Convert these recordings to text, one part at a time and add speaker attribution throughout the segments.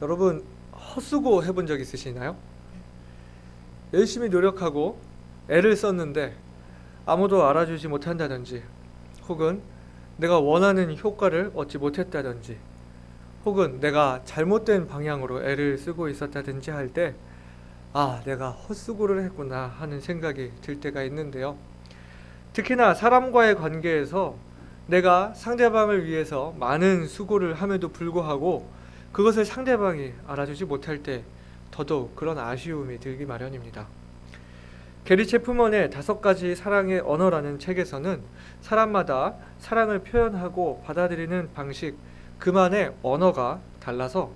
Speaker 1: 여러분 헛수고 해본 적 있으시나요? 열심히 노력하고 애를 썼는데 아무도 알아주지 못한다든지, 혹은 내가 원하는 효과를 얻지 못했다든지, 혹은 내가 잘못된 방향으로 애를 쓰고 있었다든지 할 때, 내가 헛수고를 했구나 하는 생각이 들 때가 있는데요. 특히나 사람과의 관계에서 내가 상대방을 위해서 많은 수고를 함에도 불구하고 그것을 상대방이 알아주지 못할 때 더더욱 그런 아쉬움이 들기 마련입니다. 게리 체프먼의 5가지 사랑의 언어라는 책에서는 사람마다 사랑을 표현하고 받아들이는 방식, 그만의 언어가 달라서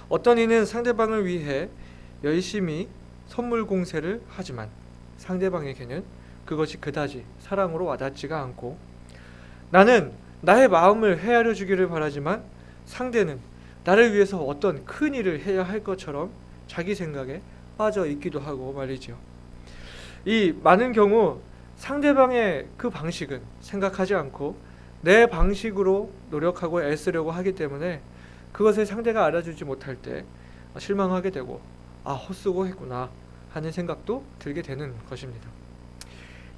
Speaker 1: 어떤 이는 상대방을 위해 열심히 선물 공세를 하지만 상대방에게는 그것이 그다지 사랑으로 와닿지가 않고, 나는 나의 마음을 헤아려 주기를 바라지만 상대는 나를 위해서 어떤 큰 일을 해야 할 것처럼 자기 생각에 빠져 있기도 하고 말이죠. 이 많은 경우 상대방의 그 방식은 생각하지 않고 내 방식으로 노력하고 애쓰려고 하기 때문에 그것을 상대가 알아주지 못할 때 실망하게 되고, 헛수고 했구나 하는 생각도 들게 되는 것입니다.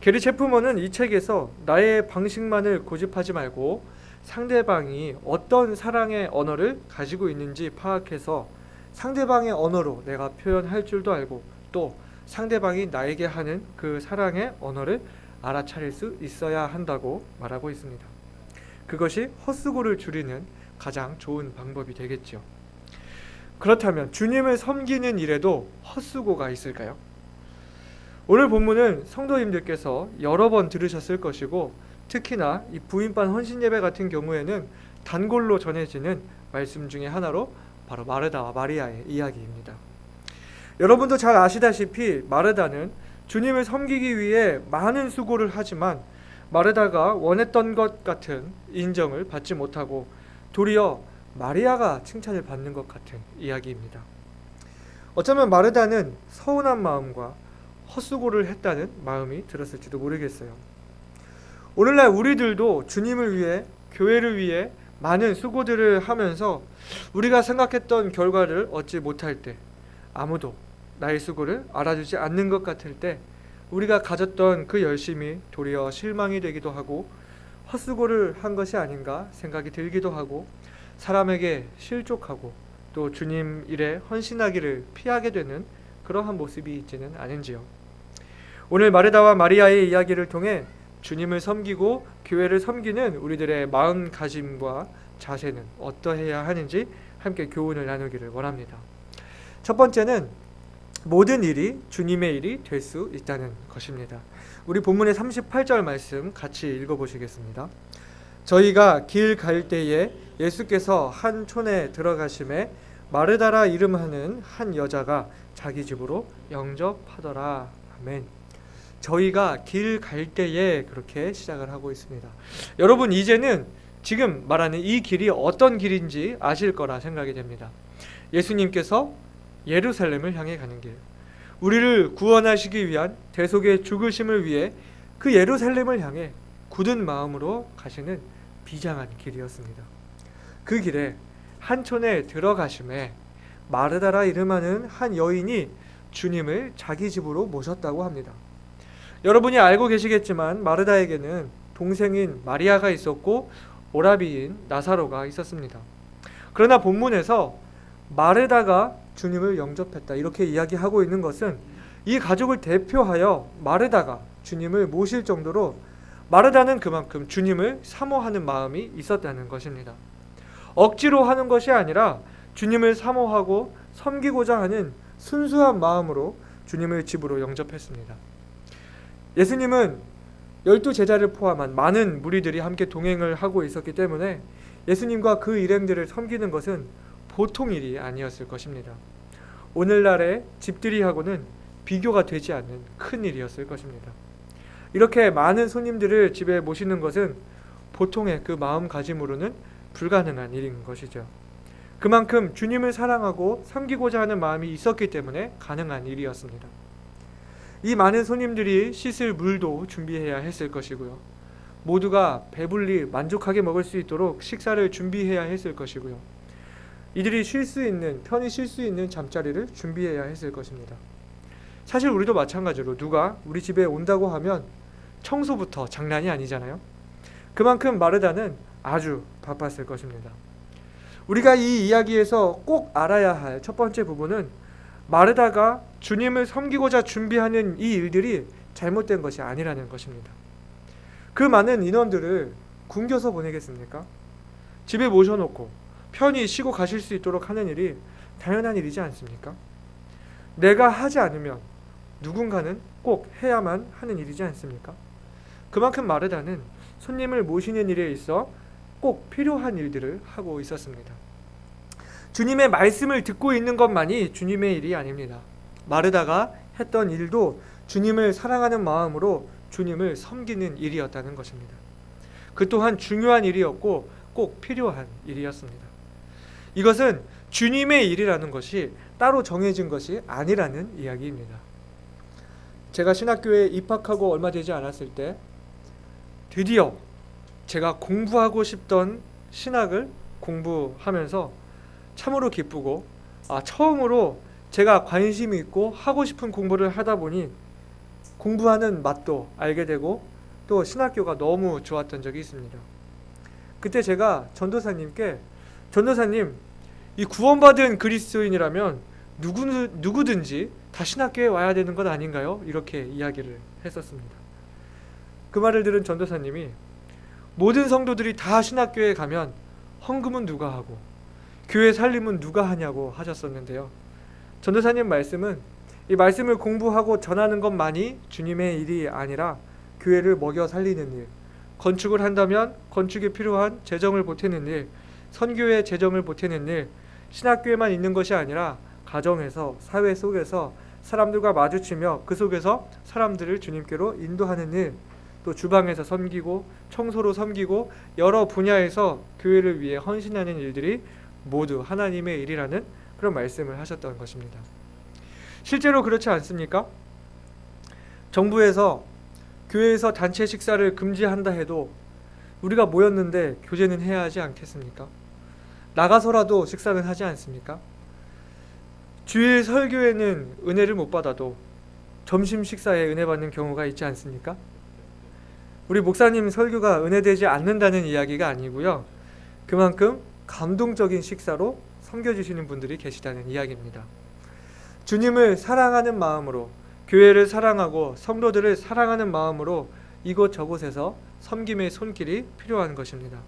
Speaker 1: 게리 체프먼은 이 책에서 나의 방식만을 고집하지 말고 상대방이 어떤 사랑의 언어를 가지고 있는지 파악해서 상대방의 언어로 내가 표현할 줄도 알고, 또 상대방이 나에게 하는 그 사랑의 언어를 알아차릴 수 있어야 한다고 말하고 있습니다. 그것이 헛수고를 줄이는 가장 좋은 방법이 되겠죠. 그렇다면 주님을 섬기는 일에도 헛수고가 있을까요? 오늘 본문은 성도님들께서 여러 번 들으셨을 것이고, 특히나 이 부인반 헌신 예배 같은 경우에는 단골로 전해지는 말씀 중에 하나로 바로 마르다와 마리아의 이야기입니다. 여러분도 잘 아시다시피 마르다는 주님을 섬기기 위해 많은 수고를 하지만 마르다가 원했던 것 같은 인정을 받지 못하고 도리어 마리아가 칭찬을 받는 것 같은 이야기입니다. 어쩌면 마르다는 서운한 마음과 헛수고를 했다는 마음이 들었을지도 모르겠어요. 오늘날 우리들도 주님을 위해, 교회를 위해 많은 수고들을 하면서 우리가 생각했던 결과를 얻지 못할 때, 아무도 나의 수고를 알아주지 않는 것 같을 때 우리가 가졌던 그 열심이 도리어 실망이 되기도 하고 헛수고를 한 것이 아닌가 생각이 들기도 하고, 사람에게 실족하고 또 주님 일에 헌신하기를 피하게 되는 그러한 모습이 있지는 않은지요. 오늘 마르다와 마리아의 이야기를 통해 주님을 섬기고 교회를 섬기는 우리들의 마음가짐과 자세는 어떠해야 하는지 함께 교훈을 나누기를 원합니다. 첫 번째는 모든 일이 주님의 일이 될 수 있다는 것입니다. 우리 본문의 38절 말씀 같이 읽어보시겠습니다. 저희가 길 갈 때에 예수께서 한 촌에 들어가심에 마르다라 이름하는 한 여자가 자기 집으로 영접하더라. 아멘. 저희가 길 갈 때에, 그렇게 시작을 하고 있습니다. 여러분 이제는 지금 말하는 이 길이 어떤 길인지 아실 거라 생각이 됩니다. 예수님께서 예루살렘을 향해 가는 길, 우리를 구원하시기 위한 대속의 죽으심을 위해 그 예루살렘을 향해 굳은 마음으로 가시는 비장한 길이었습니다. 그 길에 한 촌에 들어가심에 마르다라 이름하는 한 여인이 주님을 자기 집으로 모셨다고 합니다. 여러분이 알고 계시겠지만 마르다에게는 동생인 마리아가 있었고 오라비인 나사로가 있었습니다. 그러나 본문에서 마르다가 주님을 영접했다 이렇게 이야기하고 있는 것은 이 가족을 대표하여 마르다가 주님을 모실 정도로 마르다는 그만큼 주님을 사모하는 마음이 있었다는 것입니다. 억지로 하는 것이 아니라 주님을 사모하고 섬기고자 하는 순수한 마음으로 주님을 집으로 영접했습니다. 예수님은 12제자를 포함한 많은 무리들이 함께 동행을 하고 있었기 때문에 예수님과 그 일행들을 섬기는 것은 보통 일이 아니었을 것입니다. 오늘날의 집들이하고는 비교가 되지 않는 큰 일이었을 것입니다. 이렇게 많은 손님들을 집에 모시는 것은 보통의 그 마음가짐으로는 불가능한 일인 것이죠. 그만큼 주님을 사랑하고 섬기고자 하는 마음이 있었기 때문에 가능한 일이었습니다. 이 많은 손님들이 씻을 물도 준비해야 했을 것이고요. 모두가 배불리 만족하게 먹을 수 있도록 식사를 준비해야 했을 것이고요. 이들이 편히 쉴 수 있는 잠자리를 준비해야 했을 것입니다. 사실 우리도 마찬가지로 누가 우리 집에 온다고 하면 청소부터 장난이 아니잖아요. 그만큼 마르다는 아주 바빴을 것입니다. 우리가 이 이야기에서 꼭 알아야 할 첫 번째 부분은 마르다가 주님을 섬기고자 준비하는 이 일들이 잘못된 것이 아니라는 것입니다. 그 많은 인원들을 굶겨서 보내겠습니까? 집에 모셔놓고 편히 쉬고 가실 수 있도록 하는 일이 당연한 일이지 않습니까? 내가 하지 않으면 누군가는 꼭 해야만 하는 일이지 않습니까? 그만큼 마르다는 손님을 모시는 일에 있어 꼭 필요한 일들을 하고 있었습니다. 주님의 말씀을 듣고 있는 것만이 주님의 일이 아닙니다. 마르다가 했던 일도 주님을 사랑하는 마음으로 주님을 섬기는 일이었다는 것입니다. 그 또한 중요한 일이었고 꼭 필요한 일이었습니다. 이것은 주님의 일이라는 것이 따로 정해진 것이 아니라는 이야기입니다. 제가 신학교에 입학하고 얼마 되지 않았을 때 드디어 제가 공부하고 싶던 신학을 공부하면서 참으로 기쁘고 처음으로 제가 관심이 있고 하고 싶은 공부를 하다 보니 공부하는 맛도 알게 되고 또 신학교가 너무 좋았던 적이 있습니다. 그때 제가 전도사님께 전도사님, 이 구원받은 그리스도인이라면 누구든지 다 신학교에 와야 되는 것 아닌가요? 이렇게 이야기를 했었습니다. 그 말을 들은 전도사님이 모든 성도들이 다 신학교에 가면 헌금은 누가 하고 교회 살림은 누가 하냐고 하셨었는데요. 전도사님 말씀은 이 말씀을 공부하고 전하는 것만이 주님의 일이 아니라 교회를 먹여 살리는 일, 건축을 한다면 건축에 필요한 재정을 보태는 일, 선교의 재정을 보태는 일, 신학교에만 있는 것이 아니라 가정에서, 사회 속에서 사람들과 마주치며 그 속에서 사람들을 주님께로 인도하는 일, 또 주방에서 섬기고 청소로 섬기고 여러 분야에서 교회를 위해 헌신하는 일들이 모두 하나님의 일이라는 그런 말씀을 하셨던 것입니다. 실제로 그렇지 않습니까? 정부에서 교회에서 단체 식사를 금지한다 해도 우리가 모였는데 교제는 해야 하지 않겠습니까? 나가서라도 식사는 하지 않습니까? 주일 설교에는 은혜를 못 받아도 점심 식사에 은혜 받는 경우가 있지 않습니까? 우리 목사님 설교가 은혜되지 않는다는 이야기가 아니고요. 그만큼 감동적인 식사로 섬겨주시는 분들이 계시다는 이야기입니다. 주님을 사랑하는 마음으로, 교회를 사랑하고 성도들을 사랑하는 마음으로 이곳저곳에서 섬김의 손길이 필요한 것입니다.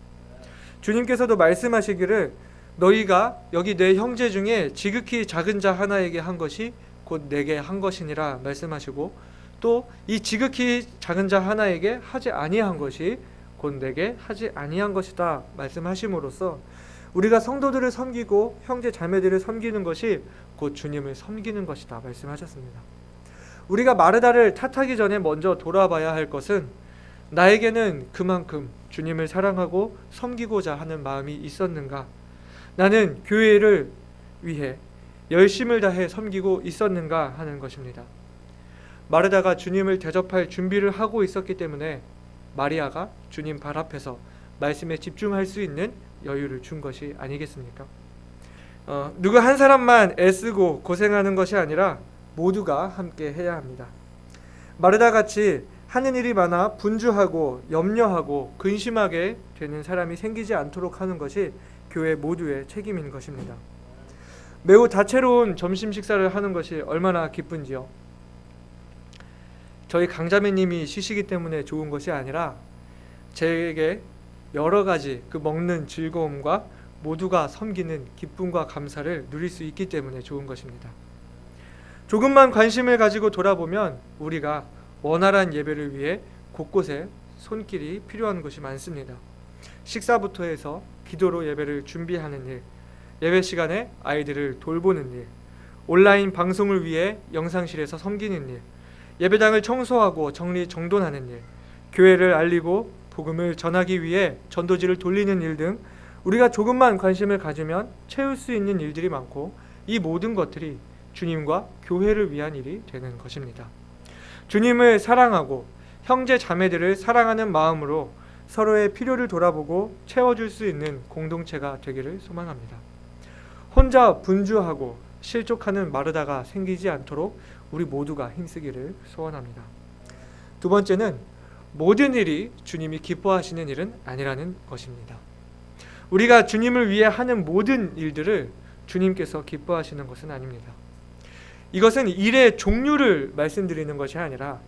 Speaker 1: 주님께서도 말씀하시기를 너희가 여기 내 형제 중에 지극히 작은 자 하나에게 한 것이 곧 내게 한 것이니라 말씀하시고 또 이 지극히 작은 자 하나에게 하지 아니한 것이 곧 내게 하지 아니한 것이다 말씀하심으로써 우리가 성도들을 섬기고 형제 자매들을 섬기는 것이 곧 주님을 섬기는 것이다 말씀하셨습니다. 우리가 마르다를 탓하기 전에 먼저 돌아봐야 할 것은 나에게는 그만큼 주님을 사랑하고 섬기고자 하는 마음이 있었는가? 나는 교회를 위해 열심을 다해 섬기고 있었는가 하는 것입니다. 마르다가 주님을 대접할 준비를 하고 있었기 때문에 마리아가 주님 발 앞에서 말씀에 집중할 수 있는 여유를 준 것이 아니겠습니까? 누구 한 사람만 애쓰고 고생하는 것이 아니라 모두가 함께 해야 합니다. 마르다 같이 하는 일이 많아 분주하고 염려하고 근심하게 되는 사람이 생기지 않도록 하는 것이 교회 모두의 책임인 것입니다. 매우 다채로운 점심 식사를 하는 것이 얼마나 기쁜지요. 저희 강자매님이 쉬시기 때문에 좋은 것이 아니라 제게 여러 가지 그 먹는 즐거움과 모두가 섬기는 기쁨과 감사를 누릴 수 있기 때문에 좋은 것입니다. 조금만 관심을 가지고 돌아보면 우리가 원활한 예배를 위해 곳곳에 손길이 필요한 것이 많습니다. 식사부터 해서 기도로 예배를 준비하는 일, 예배 시간에 아이들을 돌보는 일, 온라인 방송을 위해 영상실에서 섬기는 일, 예배당을 청소하고 정리정돈하는 일, 교회를 알리고 복음을 전하기 위해 전도지를 돌리는 일 등 우리가 조금만 관심을 가지면 채울 수 있는 일들이 많고 이 모든 것들이 주님과 교회를 위한 일이 되는 것입니다. 주님을 사랑하고 형제 자매들을 사랑하는 마음으로 서로의 필요를 돌아보고 채워줄 수 있는 공동체가 되기를 소망합니다. 혼자 분주하고 실족하는 마르다가 생기지 않도록 우리 모두가 힘쓰기를 소원합니다. 두 번째는 모든 일이 주님이 기뻐하시는 일은 아니라는 것입니다. 우리가 주님을 위해 하는 모든 일들을 주님께서 기뻐하시는 것은 아닙니다. 이것은 일의 종류를 말씀드리는 것이 아니라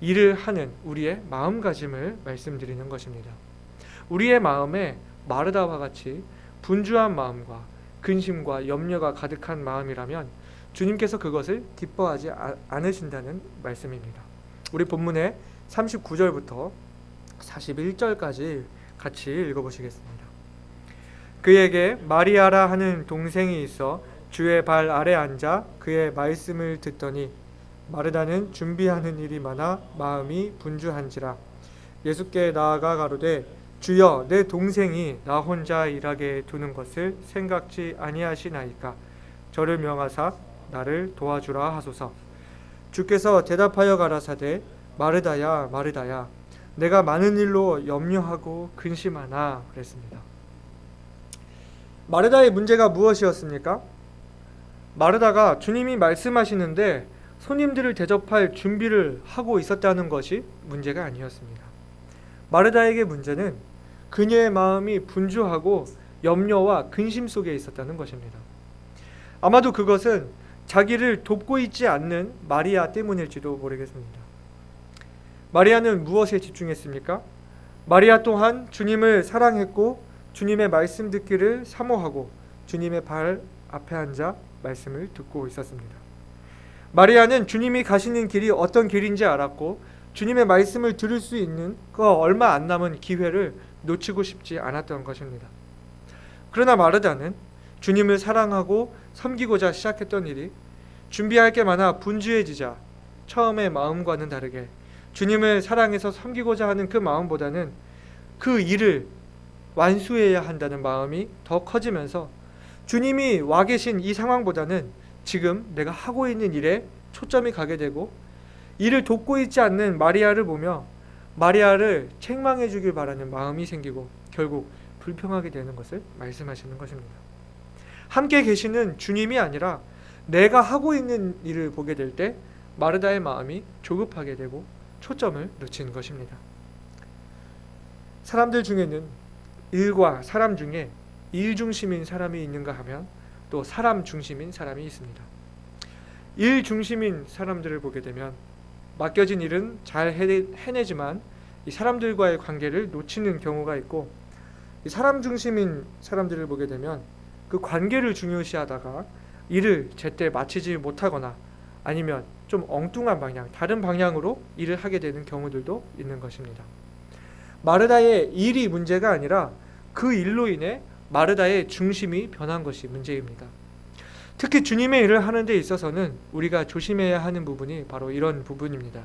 Speaker 1: 일을 하는 우리의 마음가짐을 말씀드리는 것입니다. 우리의 마음에 마르다와 같이 분주한 마음과 근심과 염려가 가득한 마음이라면 주님께서 그것을 기뻐하지 않으신다는 말씀입니다. 우리 본문의 39절부터 41절까지 같이 읽어보시겠습니다. 그에게 마리아라 하는 동생이 있어 주의 발 아래 앉아 그의 말씀을 듣더니 마르다는 준비하는 일이 많아 마음이 분주한지라. 예수께 나아가 가로되 주여, 내 동생이 나 혼자 일하게 두는 것을 생각지 아니하시나이까. 저를 명하사 나를 도와주라 하소서. 주께서 대답하여 가라사대 마르다야 마르다야, 내가 많은 일로 염려하고 근심하나 그랬습니다. 마르다의 문제가 무엇이었습니까? 마르다가 주님이 말씀하시는데 손님들을 대접할 준비를 하고 있었다는 것이 문제가 아니었습니다. 마르다에게 문제는 그녀의 마음이 분주하고 염려와 근심 속에 있었다는 것입니다. 아마도 그것은 자기를 돕고 있지 않는 마리아 때문일지도 모르겠습니다. 마리아는 무엇에 집중했습니까? 마리아 또한 주님을 사랑했고 주님의 말씀 듣기를 사모하고 주님의 발 앞에 앉아 말씀을 듣고 있었습니다. 마리아는 주님이 가시는 길이 어떤 길인지 알았고 주님의 말씀을 들을 수 있는 그 얼마 안 남은 기회를 놓치고 싶지 않았던 것입니다. 그러나 마르다는 주님을 사랑하고 섬기고자 시작했던 일이 준비할 게 많아 분주해지자 처음의 마음과는 다르게 주님을 사랑해서 섬기고자 하는 그 마음보다는 그 일을 완수해야 한다는 마음이 더 커지면서 주님이 와 계신 이 상황보다는 지금 내가 하고 있는 일에 초점이 가게 되고 이를 돕고 있지 않는 마리아를 보며 마리아를 책망해 주길 바라는 마음이 생기고 결국 불평하게 되는 것을 말씀하시는 것입니다. 함께 계시는 주님이 아니라 내가 하고 있는 일을 보게 될 때 마르다의 마음이 조급하게 되고 초점을 놓치는 것입니다. 사람들 중에는 일과 사람 중에 일 중심인 사람이 있는가 하면 또 사람 중심인 사람이 있습니다. 일 중심인 사람들을 보게 되면 맡겨진 일은 잘 해내지만 이 사람들과의 관계를 놓치는 경우가 있고, 이 사람 중심인 사람들을 보게 되면 그 관계를 중요시하다가 일을 제때 마치지 못하거나 아니면 좀 엉뚱한 방향, 다른 방향으로 일을 하게 되는 경우들도 있는 것입니다. 마르다의 일이 문제가 아니라 그 일로 인해 마르다의 중심이 변한 것이 문제입니다. 특히 주님의 일을 하는 데 있어서는 우리가 조심해야 하는 부분이 바로 이런 부분입니다.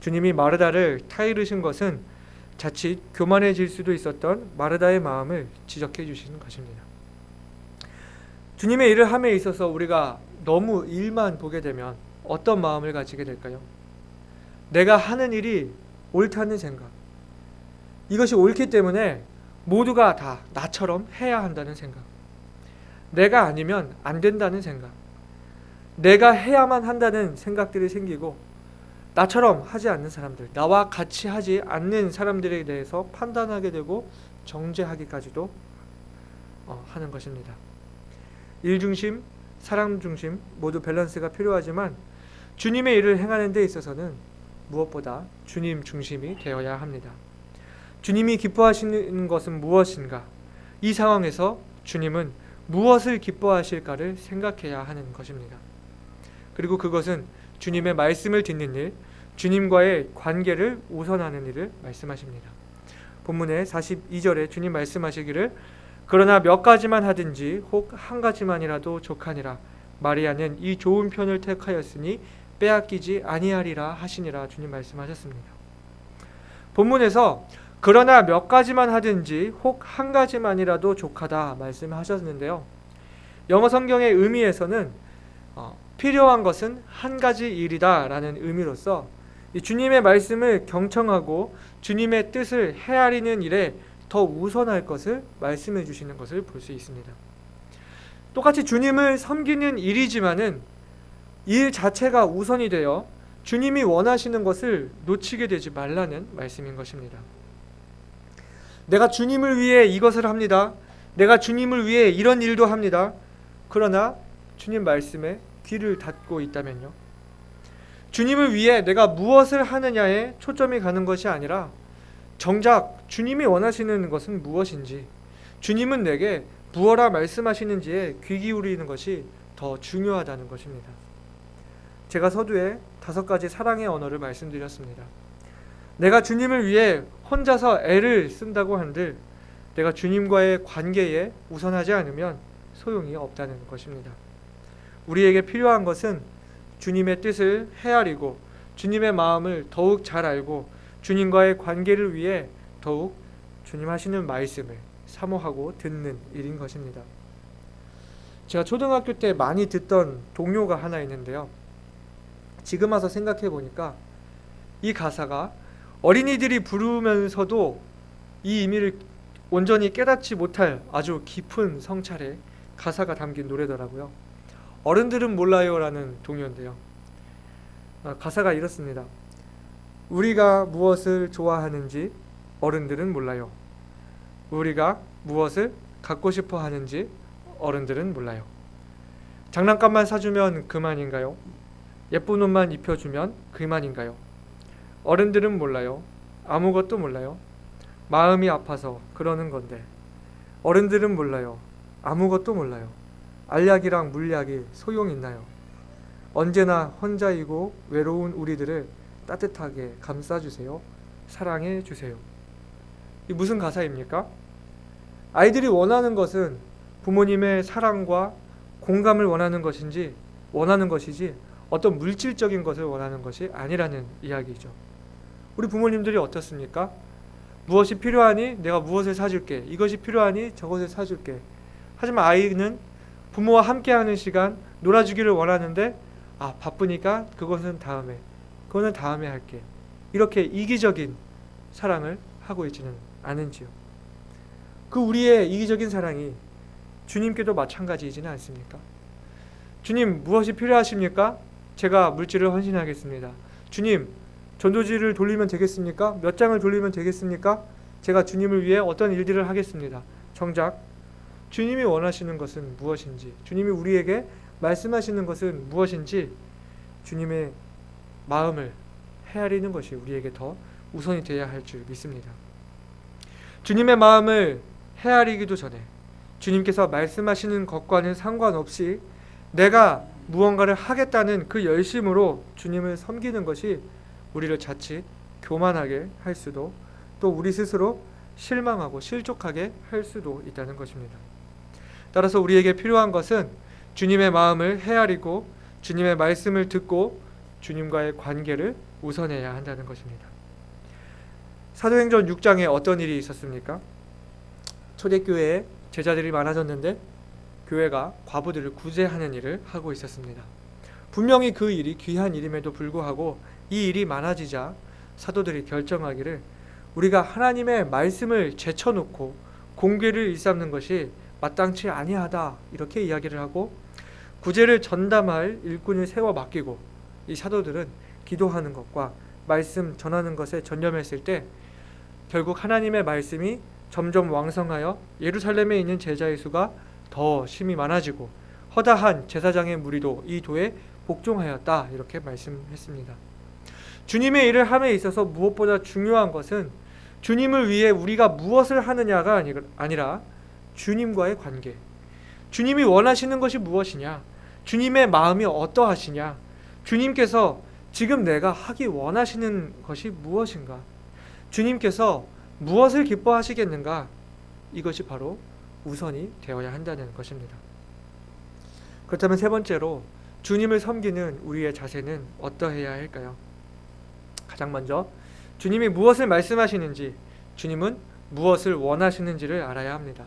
Speaker 1: 주님이 마르다를 타이르신 것은 자칫 교만해질 수도 있었던 마르다의 마음을 지적해 주시는 것입니다. 주님의 일을 함에 있어서 우리가 너무 일만 보게 되면 어떤 마음을 가지게 될까요? 내가 하는 일이 옳다는 생각, 이것이 옳기 때문에 모두가 다 나처럼 해야 한다는 생각, 내가 아니면 안 된다는 생각, 내가 해야만 한다는 생각들이 생기고 나처럼 하지 않는 사람들, 나와 같이 하지 않는 사람들에 대해서 판단하게 되고 정죄하기까지도 하는 것입니다. 일 중심, 사람 중심 모두 밸런스가 필요하지만 주님의 일을 행하는 데 있어서는 무엇보다 주님 중심이 되어야 합니다. 주님이 기뻐하시는 것은 무엇인가? 이 상황에서 주님은 무엇을 기뻐하실까를 생각해야 하는 것입니다. 그리고 그것은 주님의 말씀을 듣는 일, 주님과의 관계를 우선하는 일을 말씀하십니다. 본문의 42절에 주님 말씀하시기를 그러나 몇 가지만 하든지 혹 한 가지만이라도 족하니라. 마리아는 이 좋은 편을 택하였으니 빼앗기지 아니하리라 하시니라. 주님 말씀하셨습니다. 본문에서 그러나 몇 가지만 하든지 혹 한 가지만이라도 족하다 말씀하셨는데요. 영어 성경의 의미에서는 필요한 것은 한 가지 일이다 라는 의미로서 주님의 말씀을 경청하고 주님의 뜻을 헤아리는 일에 더 우선할 것을 말씀해 주시는 것을 볼 수 있습니다. 똑같이 주님을 섬기는 일이지만은 일 자체가 우선이 되어 주님이 원하시는 것을 놓치게 되지 말라는 말씀인 것입니다. 내가 주님을 위해 이것을 합니다. 내가 주님을 위해 이런 일도 합니다. 그러나 주님 말씀에 귀를 닫고 있다면요. 주님을 위해 내가 무엇을 하느냐에 초점이 가는 것이 아니라 정작 주님이 원하시는 것은 무엇인지, 주님은 내게 무엇라 말씀하시는지에 귀 기울이는 것이 더 중요하다는 것입니다. 제가 서두에 5가지 사랑의 언어를 말씀드렸습니다. 내가 주님을 위해 혼자서 애를 쓴다고 한들 내가 주님과의 관계에 우선하지 않으면 소용이 없다는 것입니다. 우리에게 필요한 것은 주님의 뜻을 헤아리고 주님의 마음을 더욱 잘 알고 주님과의 관계를 위해 더욱 주님 하시는 말씀을 사모하고 듣는 일인 것입니다. 제가 초등학교 때 많이 듣던 동요가 하나 있는데요. 지금 와서 생각해 보니까 이 가사가 어린이들이 부르면서도 이 의미를 온전히 깨닫지 못할 아주 깊은 성찰의 가사가 담긴 노래더라고요. 어른들은 몰라요라는 동요인데요. 가사가 이렇습니다. 우리가 무엇을 좋아하는지 어른들은 몰라요. 우리가 무엇을 갖고 싶어 하는지 어른들은 몰라요. 장난감만 사주면 그만인가요? 예쁜 옷만 입혀주면 그만인가요? 어른들은 몰라요. 아무것도 몰라요. 마음이 아파서 그러는 건데 어른들은 몰라요. 아무것도 몰라요. 알약이랑 물약이 소용있나요? 언제나 혼자이고 외로운 우리들을 따뜻하게 감싸주세요. 사랑해주세요. 이 무슨 가사입니까? 아이들이 원하는 것은 부모님의 사랑과 공감을 원하는 것이지 어떤 물질적인 것을 원하는 것이 아니라는 이야기죠. 우리 부모님들이 어떻습니까? 무엇이 필요하니 내가 무엇을 사줄게. 이것이 필요하니 저것을 사줄게. 하지만 아이는 부모와 함께하는 시간 놀아주기를 원하는데 바쁘니까 그거는 다음에 할게. 이렇게 이기적인 사랑을 하고 있지는 않은지요. 그 우리의 이기적인 사랑이 주님께도 마찬가지이지는 않습니까? 주님 무엇이 필요하십니까? 제가 물질을 헌신하겠습니다. 주님 전도지를 돌리면 되겠습니까? 몇 장을 돌리면 되겠습니까? 제가 주님을 위해 어떤 일들을 하겠습니다. 정작 주님이 원하시는 것은 무엇인지, 주님이 우리에게 말씀하시는 것은 무엇인지 주님의 마음을 헤아리는 것이 우리에게 더 우선이 되어야 할 줄 믿습니다. 주님의 마음을 헤아리기도 전에 주님께서 말씀하시는 것과는 상관없이 내가 무언가를 하겠다는 그 열심으로 주님을 섬기는 것이 우리를 자칫 교만하게 할 수도, 또 우리 스스로 실망하고 실족하게 할 수도 있다는 것입니다. 따라서 우리에게 필요한 것은 주님의 마음을 헤아리고 주님의 말씀을 듣고 주님과의 관계를 우선해야 한다는 것입니다. 사도행전 6장에 어떤 일이 있었습니까? 초대교회에 제자들이 많아졌는데 교회가 과부들을 구제하는 일을 하고 있었습니다. 분명히 그 일이 귀한 일임에도 불구하고 이 일이 많아지자 사도들이 결정하기를 우리가 하나님의 말씀을 제쳐놓고 공개를 일삼는 것이 마땅치 아니하다 이렇게 이야기를 하고 구제를 전담할 일꾼을 세워 맡기고 이 사도들은 기도하는 것과 말씀 전하는 것에 전념했을 때 결국 하나님의 말씀이 점점 왕성하여 예루살렘에 있는 제자의 수가 더 심히 많아지고 허다한 제사장의 무리도 이 도에 복종하였다 이렇게 말씀했습니다. 주님의 일을 함에 있어서 무엇보다 중요한 것은 주님을 위해 우리가 무엇을 하느냐가 아니라 주님과의 관계, 주님이 원하시는 것이 무엇이냐, 주님의 마음이 어떠하시냐, 주님께서 지금 내가 하기 원하시는 것이 무엇인가, 주님께서 무엇을 기뻐하시겠는가, 이것이 바로 우선이 되어야 한다는 것입니다. 그렇다면 세 번째로 주님을 섬기는 우리의 자세는 어떠해야 할까요? 가장 먼저 주님이 무엇을 말씀하시는지, 주님은 무엇을 원하시는지를 알아야 합니다.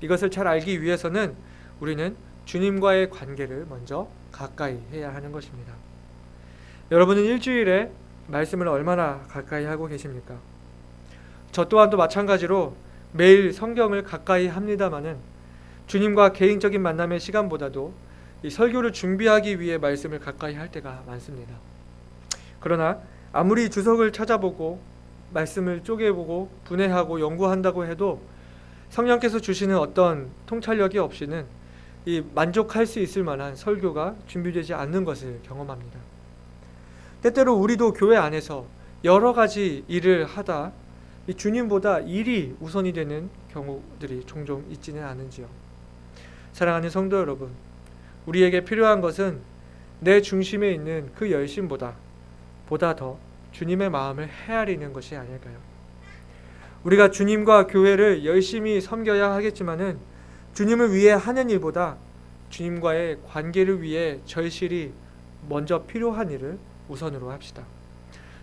Speaker 1: 이것을 잘 알기 위해서는 우리는 주님과의 관계를 먼저 가까이 해야 하는 것입니다. 여러분은 일주일에 말씀을 얼마나 가까이 하고 계십니까? 저 또한도 마찬가지로 매일 성경을 가까이 합니다마는 주님과 개인적인 만남의 시간보다도 이 설교를 준비하기 위해 말씀을 가까이 할 때가 많습니다. 그러나 아무리 주석을 찾아보고 말씀을 쪼개보고 분해하고 연구한다고 해도 성령께서 주시는 어떤 통찰력이 없이는 이 만족할 수 있을 만한 설교가 준비되지 않는 것을 경험합니다. 때때로 우리도 교회 안에서 여러 가지 일을 하다 이 주님보다 일이 우선이 되는 경우들이 종종 있지는 않은지요. 사랑하는 성도 여러분, 우리에게 필요한 것은 내 중심에 있는 그 열심보다 더 주님의 마음을 헤아리는 것이 아닐까요? 우리가 주님과 교회를 열심히 섬겨야 하겠지만은 주님을 위해 하는 일보다 주님과의 관계를 위해 절실히 먼저 필요한 일을 우선으로 합시다.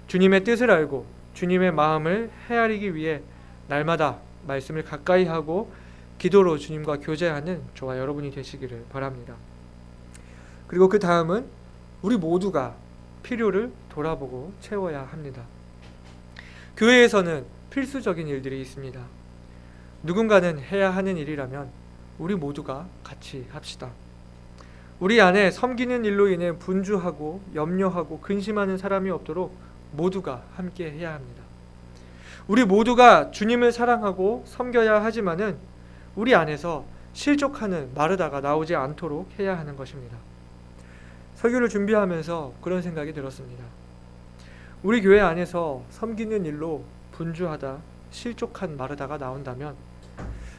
Speaker 1: 주님의 뜻을 알고 주님의 마음을 헤아리기 위해 날마다 말씀을 가까이 하고 기도로 주님과 교제하는 저와 여러분이 되시기를 바랍니다. 그리고 그 다음은 우리 모두가 필요를 돌아보고 채워야 합니다. 교회에서는 필수적인 일들이 있습니다. 누군가는 해야 하는 일이라면 우리 모두가 같이 합시다. 우리 안에 섬기는 일로 인해 분주하고 염려하고 근심하는 사람이 없도록 모두가 함께 해야 합니다. 우리 모두가 주님을 사랑하고 섬겨야 하지만은 우리 안에서 실족하는 마르다가 나오지 않도록 해야 하는 것입니다. 설교를 준비하면서 그런 생각이 들었습니다. 우리 교회 안에서 섬기는 일로 분주하다, 실족한 마르다가 나온다면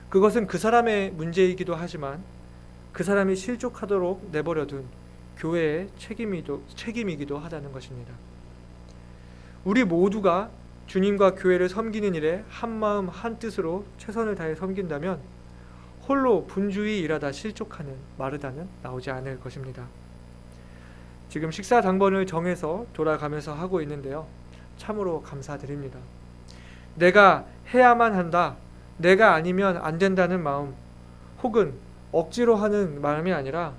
Speaker 1: 그것은 그 사람의 문제이기도 하지만 그 사람이 실족하도록 내버려둔 교회의 책임이기도 하다는 것입니다. 우리 모두가 주님과 교회를 섬기는 일에 한마음 한뜻으로 최선을 다해 섬긴다면 홀로 분주히 일하다 실족하는 마르다는 나오지 않을 것입니다. 지금 식사 당번을 정해서 돌아가면서 하고 있는데요. 참으로 감사드립니다. 내가 해야만 한다, 내가 아니면 안 된다는 마음, 혹은 억지로 하는 마음이 아니라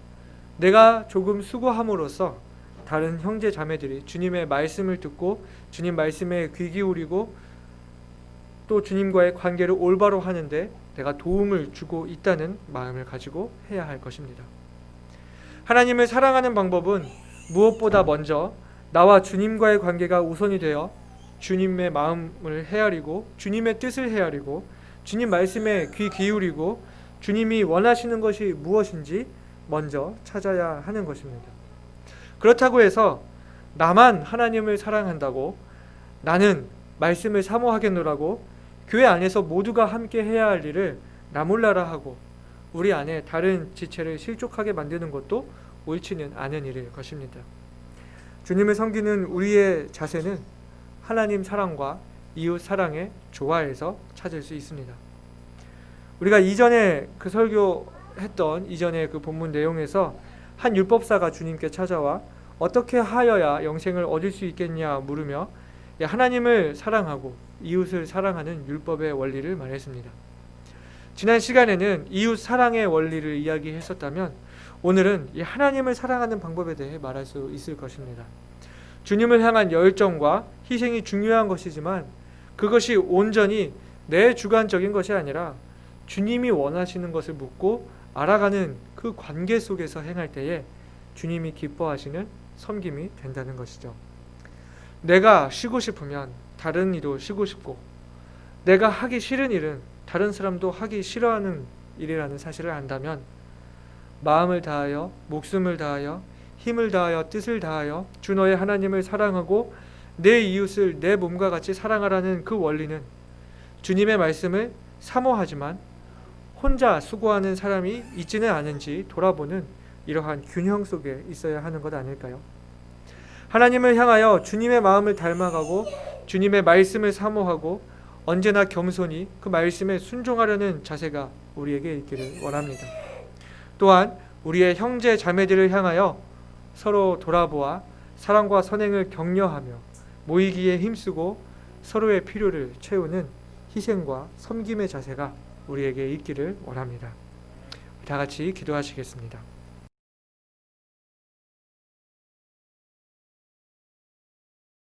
Speaker 1: 내가 조금 수고함으로써 다른 형제 자매들이 주님의 말씀을 듣고 주님 말씀에 귀 기울이고 또 주님과의 관계를 올바로 하는데 내가 도움을 주고 있다는 마음을 가지고 해야 할 것입니다. 하나님을 사랑하는 방법은 무엇보다 먼저 나와 주님과의 관계가 우선이 되어 주님의 마음을 헤아리고 주님의 뜻을 헤아리고 주님 말씀에 귀 기울이고 주님이 원하시는 것이 무엇인지 먼저 찾아야 하는 것입니다. 그렇다고 해서 나만 하나님을 사랑한다고 나는 말씀을 사모하겠노라고 교회 안에서 모두가 함께 해야 할 일을 나 몰라라 하고 우리 안에 다른 지체를 실족하게 만드는 것도 옳지는 않은 일일 것입니다. 주님을 섬기는 우리의 자세는 하나님 사랑과 이웃 사랑의 조화에서 찾을 수 있습니다. 우리가 이전에 그 설교했던 이전의 그 본문 내용에서 한 율법사가 주님께 찾아와 어떻게 하여야 영생을 얻을 수 있겠냐 물으며 하나님을 사랑하고 이웃을 사랑하는 율법의 원리를 말했습니다. 지난 시간에는 이웃 사랑의 원리를 이야기했었다면 오늘은 이 하나님을 사랑하는 방법에 대해 말할 수 있을 것입니다. 주님을 향한 열정과 희생이 중요한 것이지만 그것이 온전히 내 주관적인 것이 아니라 주님이 원하시는 것을 묻고 알아가는 그 관계 속에서 행할 때에 주님이 기뻐하시는 섬김이 된다는 것이죠. 내가 쉬고 싶으면 다른 이도 쉬고 싶고 내가 하기 싫은 일은 다른 사람도 하기 싫어하는 일이라는 사실을 안다면 마음을 다하여 목숨을 다하여 힘을 다하여 뜻을 다하여 주 너의 하나님을 사랑하고 내 이웃을 내 몸과 같이 사랑하라는 그 원리는 주님의 말씀을 사모하지만 혼자 수고하는 사람이 있지는 않은지 돌아보는 이러한 균형 속에 있어야 하는 것 아닐까요? 하나님을 향하여 주님의 마음을 닮아가고 주님의 말씀을 사모하고 언제나 겸손히 그 말씀에 순종하려는 자세가 우리에게 있기를 원합니다. 또한 우리의 형제 자매들을 향하여 서로 돌아보아 사랑과 선행을 격려하며 모이기에 힘쓰고 서로의 필요를 채우는 희생과 섬김의 자세가 우리에게 있기를 원합니다. 다 같이 기도하시겠습니다.